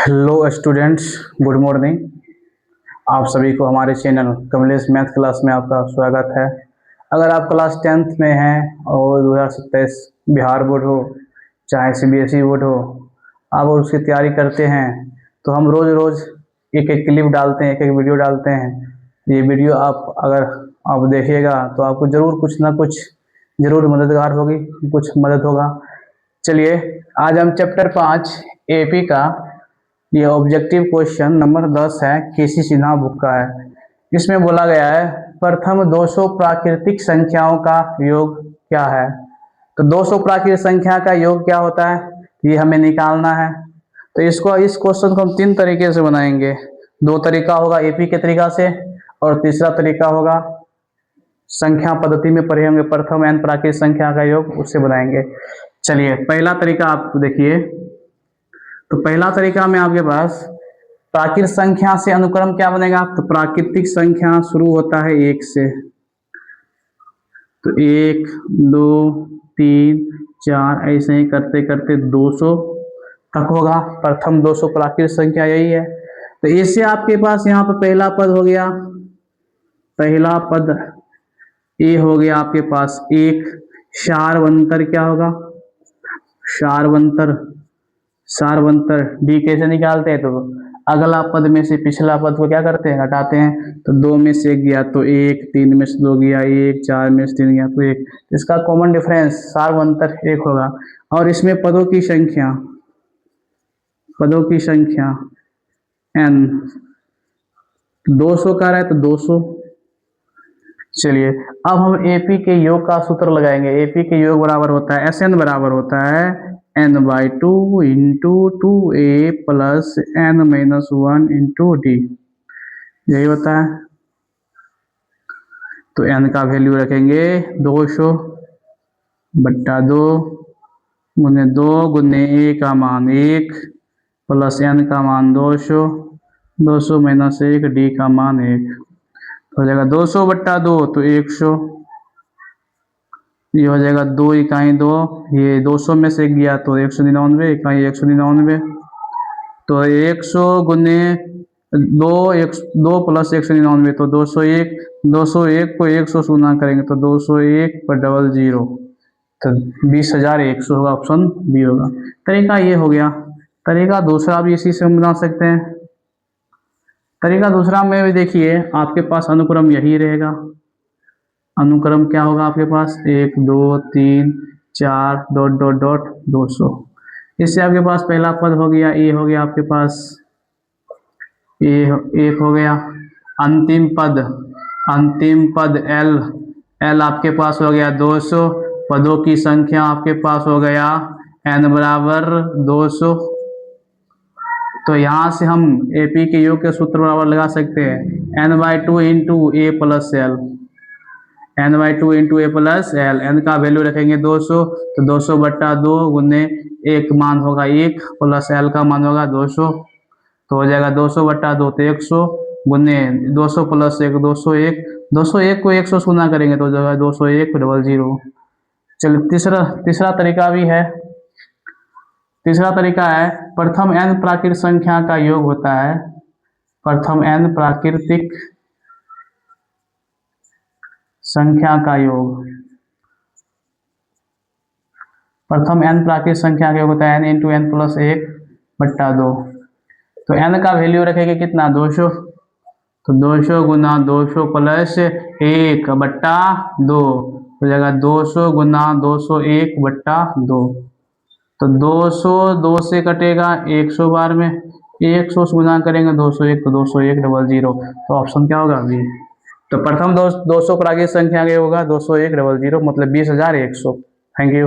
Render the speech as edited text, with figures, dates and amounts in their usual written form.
Hello students, good morning. आप सभी को हमारे चैनल कमलेश मैथ क्लास में आपका स्वागत है। अगर आप क्लास 10th में हैं और 2027 बिहार बोर्ड हो चाहे CBSE बोर्ड हो, आप उसकी तैयारी करते हैं तो हम रोज़ रोज़ एक एक क्लिप डालते हैं, एक एक वीडियो डालते हैं। ये वीडियो अगर आप देखिएगा तो आपको ज़रूर कुछ ना कुछ ज़रूर मददगार होगी, कुछ मदद होगा। चलिए आज हम चैप्टर 5 AP का ये ऑब्जेक्टिव क्वेश्चन नंबर 10 है, केसी सिन्हा बुक का है। इसमें बोला गया है प्रथम 200 प्राकृतिक संख्याओं का योग क्या है। तो 200 प्राकृतिक संख्या का योग क्या होता है ये हमें निकालना है। तो इस क्वेश्चन को हम 3 तरीके से बनाएंगे। 2 तरीका होगा AP के तरीका से और तीसरा तरीका होगा संख्या पद्धति में पढ़े होंगे प्रथम n प्राकृतिक संख्या का योग, उससे बनाएंगे। चलिए पहला तरीका आप देखिए। तो पहला तरीका में आपके पास प्राकृतिक संख्या से अनुक्रम क्या बनेगा। तो प्राकृतिक संख्या शुरू होता है 1 से, तो 1 2 3 4 ऐसे ही करते करते 200 तक होगा। प्रथम 200 प्राकृतिक संख्या यही है। तो इससे आपके पास यहाँ पर पहला पद हो गया, पहला पद ये हो गया आपके पास 1। सारवंतर क्या होगा, सारवंतर डी कैसे निकालते हैं। तो अगला पद में से पिछला पद को क्या करते हैं, घटाते हैं। तो 2 में से 1 गया तो 1, 3 में से 2 गया 1, 4 में से 3 गया तो 1। इसका कॉमन डिफरेंस सारवंतर 1 होगा। और इसमें पदों की संख्या n 200 का रहा है तो 200। चलिए अब हम AP के योग का सूत्र लगाएंगे। AP के योग बराबर होता है SN बराबर होता है n/2 into 2a plus n-1 into d, यही होता है। तो n का वैल्यू रखेंगे 200 बट्टा 2 गुने 2 गुने a का मान 1 प्लस n का मान 200, 200 माइनस 1 d का मान 1 हो जाएगा 200 बट्टा 2 तो 100। ये हो जाएगा 2 इकाई 2, ये 200 में से गया तो 199 इकाई 199। तो 100 गुने 2 प्लस 199 तो 201। 201 को 100 से गुना करेंगे तो 201 पर 00 तो 20,100 होगा, ऑप्शन बी होगा। तरीका ये हो गया। तरीका दूसरा भी इसी से हम बना सकते हैं। तरीका दूसरा में भी देखिए आपके पास अनुक्रम यही रहेगा। अनुक्रम क्या होगा आपके पास 1 2 3 4 डॉट डॉट डॉट 200। इससे आपके पास पहला पद हो गया ए, हो गया आपके पास ए 1 हो गया। अंतिम पद एल आपके पास हो गया 200। पदों की संख्या आपके पास हो गया n बराबर 200। तो यहाँ से हम AP के योग के सूत्र बराबर लगा सकते हैं n/2 इंटू ए प्लस एल, n/2 इंटू ए प्लस एल। एन का वैल्यू रखेंगे 200 तो 200 बट्टा 2 गुने एक मान होगा 1 प्लस एल का मान होगा 200 तो हो जाएगा 200 बट्टा 2 तो 100 गुने 200 प्लस 1 201। 201 को 100 से गुना करेंगे तो हो जाएगा 201 00। चलिए तीसरा तरीका भी है। तीसरा तरीका है प्रथम n प्राकृतिक संख्या का योग होता है। प्रथम n प्राकृतिक संख्या का योग, प्रथम n प्राकृतिक संख्या का योग होता है n इंटू n प्लस 1 बट्टा 2। तो n का वैल्यू रखेंगे कितना 200। तो 200 गुना 200 प्लस 1 बट्टा 2 हो जाएगा 200 गुना 201 बट्टा 2। तो 200 2 से कटेगा 100 बार में, 100 से गुना करेंगे 201 तो 201 00। तो ऑप्शन क्या होगा बी। तो प्रथम 200 प्राकृतिक संख्या के होगा 201 00 मतलब 20,100। Thank you.